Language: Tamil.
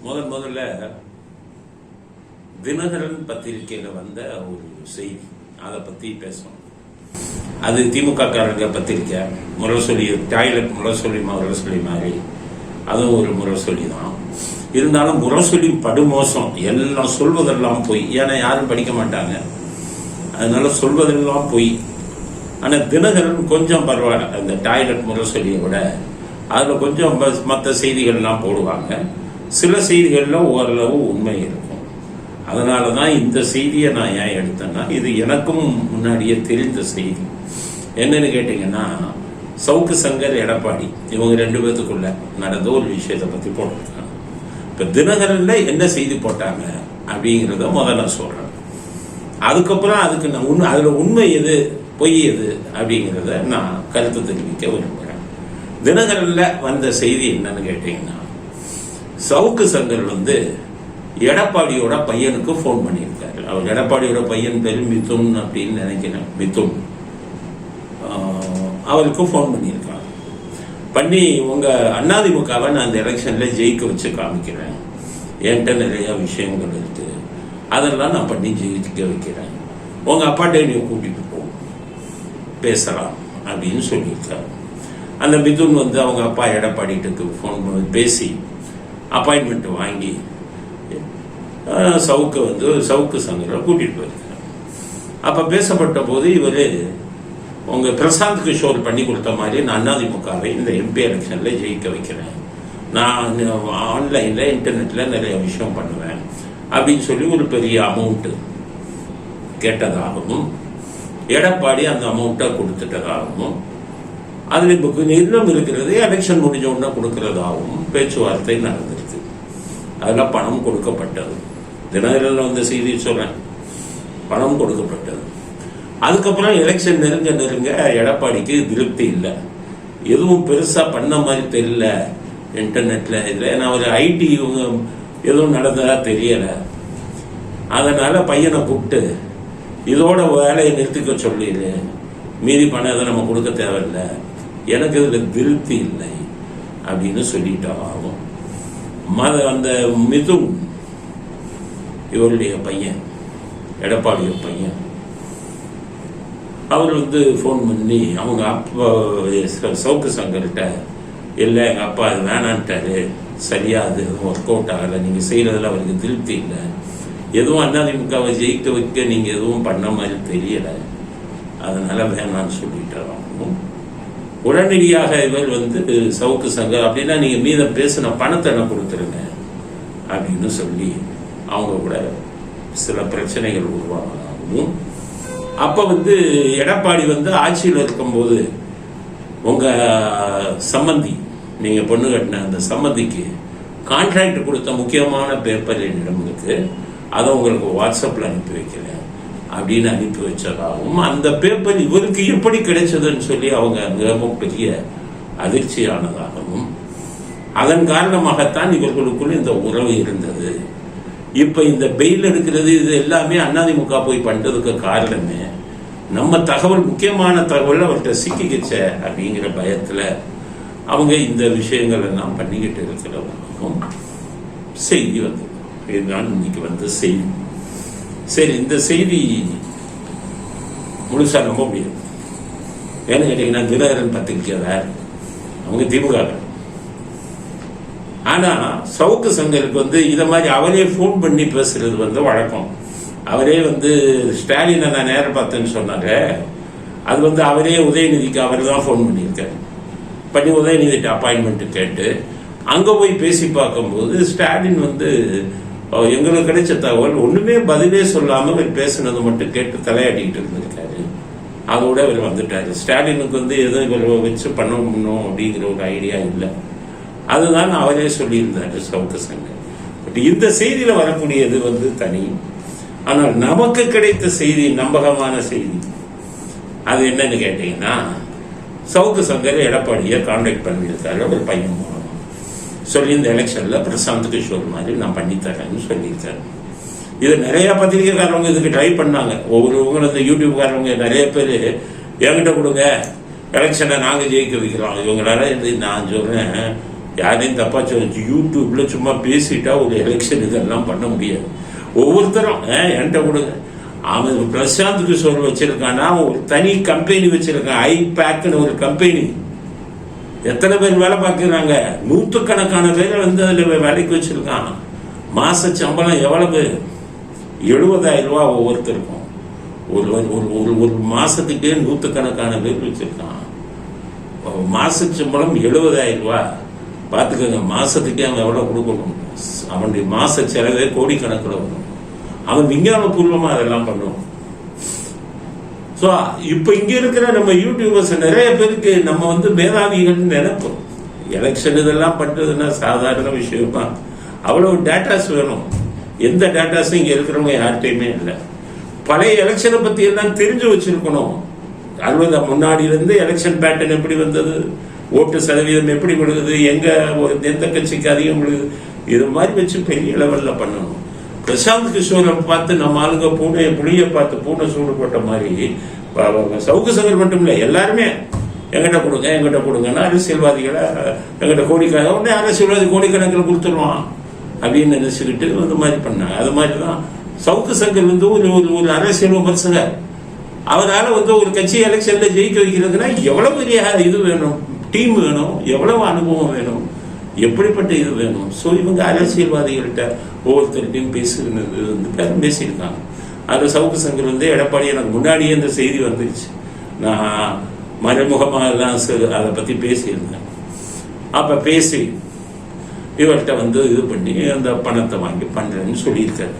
முதல்ல தினகரன் பத்திரிகையில் வந்த ஒரு செய்தி, அதை பற்றி பேசணும். அது திமுக காரங்க பத்திரிக்கை முரசொலி, டாய்லெட் முரசொலி மாதிரி அதுவும் ஒரு முரசொலி தான். இருந்தாலும் முரசொலி படுமோசம், எல்லாம் சொல்வதெல்லாம் பொய். ஏன்னா யாரும் படிக்க மாட்டாங்க, அதனால சொல்வதெல்லாம் பொய். ஆனால் தினகரன் கொஞ்சம் பரவாயில்ல, அந்த டாய்லெட் முரசொலியை விட அதில் கொஞ்சம் மற்ற செய்திகள்லாம் போடுவாங்க. சில செய்திகளில் ஓரளவு உண்மை இருக்கும். அதனால தான் இந்த செய்தியை நான் ஏன் எடுத்தேன்னா, இது எனக்கும் முன்னாடியே தெரிந்த செய்தி. என்னன்னு கேட்டிங்கன்னா, சவுக்கு சங்கர், எடப்பாடி இவங்க ரெண்டு பேத்துக்குள்ள நடந்த ஒரு விஷயத்தை பற்றி போட்டிருக்காங்க. இப்போ தினகரன்ல என்ன செய்தி போட்டாங்க அப்படிங்கிறத முதல்ல சொல்கிறேன். அதுக்கப்புறம் அதுக்கு நான் அதில் உண்மை எது பொய் எது அப்படிங்கிறத நான் கருத்து தெரிவிக்க விரும்புகிறேன். தினகரன்ல வந்த செய்தி என்னன்னு கேட்டீங்கன்னா, சவுக்கு சங்கர் எடப்பாடியோட பையனுக்கு ஃபோன் பண்ணியிருக்காரு. அவர் எடப்பாடியோட பையன் பேரு மிதுன் அப்படின்னு நினைக்கிறேன், மிதுன். அவருக்கு ஃபோன் பண்ணியிருக்காங்க. பண்ணி உங்க அதிமுகவை நான் அந்த எலெக்ஷன்ல ஜெயிக்க வச்சு காமிக்கிறேன், என்கிட்ட நிறைய விஷயங்கள் இருக்கு, அதெல்லாம் நான் பண்ணி ஜெயிக்க வைக்கிறேன், உங்க அப்பாட்டே நீ கூட்டிட்டு போ, பேசலாம் அப்படின்னு சொல்லியிருக்காரு. அந்த மிதுன் அவங்க அப்பா எடப்பாடிட்டுக்கு ஃபோன் பண்ணி பேசி அப்பாயின்மெண்ட் வாங்கி சவுக்கு சங்கரை கூட்டிட்டு போயிருக்காரு. அப்ப பேசப்பட்ட போது இவர் உங்க பிரசாந்த் கிஷோர் பண்ணி கொடுத்த மாதிரி நான் அதிமுகவை இந்த எம்பி எலெக்ஷன்ல ஜெயிக்க வைக்கிறேன், நான் ஆன்லைன்ல இன்டர்நெட்ல நிறைய விஷயம் பண்ணுவேன் அப்படின்னு சொல்லி ஒரு பெரிய அமௌண்ட் கேட்டதாகவும், எடப்பாடி அந்த அமௌண்ட்டை கொடுத்துட்டதாகவும், அதுல இன்னும் இருக்கிறது எலெக்ஷன் முடிஞ்ச உடனே கொடுக்கறதாகவும் பேச்சுவார்த்தை நடந்திருக்கு. அதுல பணம் கொடுக்கப்பட்டது. தினகரன்ல வந்த செய்தி சொல்றேன், பணம் கொடுக்கப்பட்டது. அதுக்கப்புறம் எலெக்ஷன் நெருங்க எடப்பாடிக்கு திருப்தி இல்லை, எதுவும் பெருசா பண்ண மாதிரி தெரியல, இன்டர்நெட்ல இதுல ஏன்னா ஒரு ஐடி எதுவும் நடந்ததா தெரியல. அதனால பையனை கூப்பிட்டு இதோட வேலையை நிறுத்திக்க சொல்லிடு, மீதி பணம் எதை நம்ம கொடுக்க தேவையில்லை, எனக்கு இதுல திருப்தி இல்லை அப்படின்னு சொல்லிட்டாகும். அந்த மிதுன் இவருடைய பையன், எடப்பாடிய பையன், அவர் ஃபோன் பண்ணி அவங்க அப்பா சவுக்கு சங்கர்கிட்ட, இல்லை எங்கள் அப்பா அது வேணான்ட்டாரு, சரியா அது ஒர்க் அவுட் ஆகலை, நீங்கள் செய்யறதுல அவருக்கு திருப்தி இல்லை, எதுவும் அதிமுகவை ஜெயிக்க வைக்க நீங்கள் எதுவும் பண்ண மாதிரி தெரியலை, அதனால வேணான்னு சொல்லிட்டாராகவும். உடனடியாக இவர் சவுக்கு சங்கர் அப்படின்னா நீங்கள் மீதம் பேசின பணத்தை என்ன கொடுத்துருங்க அப்படின்னு சொல்லி அவங்க கூட சில பிரச்சனைகள் உருவாகும். அப்ப எடப்பாடி ஆட்சியில் இருக்கும்போது உங்க சம்பந்தி, நீங்க பொண்ணு கட்டின அந்த சம்பந்திக்கு கான்ட்ராக்ட் கொடுத்த முக்கியமான பேப்பர் என்னிடம் இருக்கு, அதை உங்களுக்கு வாட்ஸ்அப்ல அனுப்பி வைக்கிறேன் அப்படின்னு அனுப்பி வச்சதாகவும், அந்த பேப்பர் இவருக்கு எப்படி கிடைச்சதுன்னு சொல்லி அவங்க மிகவும் பெரிய அதிர்ச்சியானதாகவும், அதன் காரணமாகத்தான் இவர்களுக்குள் இந்த உறவு இருந்தது. இப்ப இந்த பெயில் எடுக்கிறது இது எல்லாமே அதிமுக போய் பண்றதுக்கு காரணமே நம்ம தகவல், முக்கியமான தகவல் அவர்கிட்ட சிக்கிக்கிச்ச அப்படிங்கிற பயத்துல அவங்க இந்த விஷயங்கள் எல்லாம் பண்ணிக்கிட்டு இருக்கிறவங்களுக்கும் செய்தி இதுதான் இன்னைக்கு செய்தி. சரி, இந்த செய்தி முழுசா நம்ப முடியும். ஏன்னு கேட்டீங்கன்னா, தினகரன் பத்திரிக்கை வேற, அவங்க திமுக. ஆனா சவுக்கு சங்கருக்கு இத மாதிரி அவரே போன் பண்ணி பேசுறது வழக்கம். அவரே ஸ்டாலினை நான் நேரம் பார்த்தேன்னு சொன்னாங்க. அது அவரே உதயநிதிக்கு அவர் தான் போன் பண்ணியிருக்காரு. பண்ணி உதயநிதிட்ட அப்பாயின்மெண்ட் கேட்டு அங்க போய் பேசி பார்க்கும்போது ஸ்டாலின் எங்களுக்கு கிடைச்ச தகவல் ஒண்ணுமே பதிலே சொல்லாம இவர் பேசுனது மட்டும் கேட்டு தலையாட்டிக்கிட்டு இருந்திருக்காரு. அதோட இவர் வந்துட்டாரு. ஸ்டாலினுக்கு எதுவும் இவர் வச்சு பண்ணணும் அப்படிங்கிற ஒரு ஐடியா இல்லை, அதுதான் அவரே சொல்லியிருந்தாரு சவுக்கு சங்கர். பட் இந்த செய்தியில வரக்கூடியது தனி. ஆனால் நமக்கு கிடைத்த செய்தி நம்பகமான செய்தி. அது என்னன்னு கேட்டீங்கன்னா, சவுக்கு சங்கர் எடப்பாடியை கான்டாக்ட் பண்ணியிருக்காரு ஒரு பையன் மூலம் சொல்லி, இந்த எலெக்ஷன்ல பிரசாந்த் கிஷோர் மாதிரி நான் பண்ணித்தரேன்னு சொல்லியிருக்காரு. இது நிறைய பத்திரிகைக்காரவங்க இதுக்கு ட்ரை பண்ணாங்க. ஒவ்வொருவங்க யூடியூப்காரவங்க நிறைய பேர் என்கிட்ட கொடுங்க, எலெக்ஷனை நாங்க ஜெயிக்க வைக்கிறோம், இவங்களால நான் சொல்றேன் யாரையும் தப்பா சொல்லிச்சு. யூடியூப்ல சும்மா பேசிட்டா ஒரு எலெக்ஷன் இதெல்லாம் பண்ண முடியாது. ஒவ்வொருத்தரும் என்கிட்ட கொடுங்க. அவன் பிரசாந்த் கிஷோர் வச்சிருக்கான்னா ஒரு தனி கம்பெனி வச்சிருக்கான், ஐபேக்னு ஒரு கம்பெனி. எத்தனை பேர் வேலை பார்க்கிறாங்க? 100கணக்கான பேரை அதுல வேலைக்கு வச்சிருக்கான். மாச சம்பளம் எவ்வளவு? 70,000 ரூபாய் ஒவ்வொருத்தருக்கும். ஒரு மாசத்துக்கே 100கணக்கான பேர் வச்சிருக்கான். மாச சம்பளம் 70,000 ரூபாய். பார்த்துக்கோங்க, மாசத்துக்கே அவன் எவ்வளவு கொடுக்கணும்? அவனுடைய மாச செலவே கோடிக்கணக்கில் வரும். அவன் விஞ்ஞானபூர்வமா அதெல்லாம் பண்ணுவான். ஸோ இப்போ இங்க இருக்கிற நம்ம யூடியூபர்ஸ் நிறைய பேருக்கு நம்ம மேதாவிகள் நினைப்போம். எலெக்ஷன் இதெல்லாம் பண்றதுன்னா சாதாரண விஷயம் தான். அவ்வளவு டேட்டாஸ் வேணும். எந்த டேட்டாஸும் இங்க இருக்கிறவங்க யார்கிட்டையுமே இல்லை. பழைய எலெக்ஷனை பத்தி எல்லாம் தெரிஞ்சு வச்சிருக்கணும். 60 முன்னாடி இருந்து எலெக்ஷன் பேட்டர்ன் எப்படி வந்தது, ஓட்டு சதவீதம் எப்படி விழுகுது, எந்த கட்சிக்கு அதிகம் விழுகுது, இது மாதிரி வச்சு பெரிய லெவல்ல பண்ணணும். பிரசாந்த் கிஷோரை பார்த்து நம்ம ஆளுங்க புளிய பார்த்து பூனை சூடு போட்ட மாதிரி சவுக்கு சங்கர் மட்டும் இல்லை, எல்லாருமே எங்கிட்ட கொடுங்கன்னா அரசியல்வாதிகளை எங்கிட்ட கோடிக்கணக்கில் உடனே அரசியல்வாதி கோடிக்கணக்கில் கொடுத்துருவான் அப்படின்னு நினைச்சுக்கிட்டு அந்த மாதிரி பண்ணாங்க. அது மாதிரிதான் சவுக்கு சங்கர் ஒரு அரசியல் விமர்சகர். அவரால் ஒரு கட்சி எலெக்ஷன்ல ஜெயிக்க வைக்கிறதுனா எவ்வளவு பெரிய இது வேணும், டீம் வேணும், எவ்வளவு அனுபவம் வேணும், எப்படிப்பட்ட இது வேணும். ஸோ இவங்க அரசியல்வாதிகள்கிட்ட ஒவ்வொருத்தருக்கையும் பேசியிருக்காங்க. அது சவுக்கு சங்கர் எடப்பாடி எனக்கு முன்னாடியே இந்த செய்தி வந்துருச்சு. நான் மறைமுகமாக எல்லாம் அதை பத்தி பேசியிருந்தேன். அப்ப பேசி இவர்கிட்ட இது பண்ணி அந்த பணத்தை வாங்கி பண்றேன்னு சொல்லியிருக்காரு.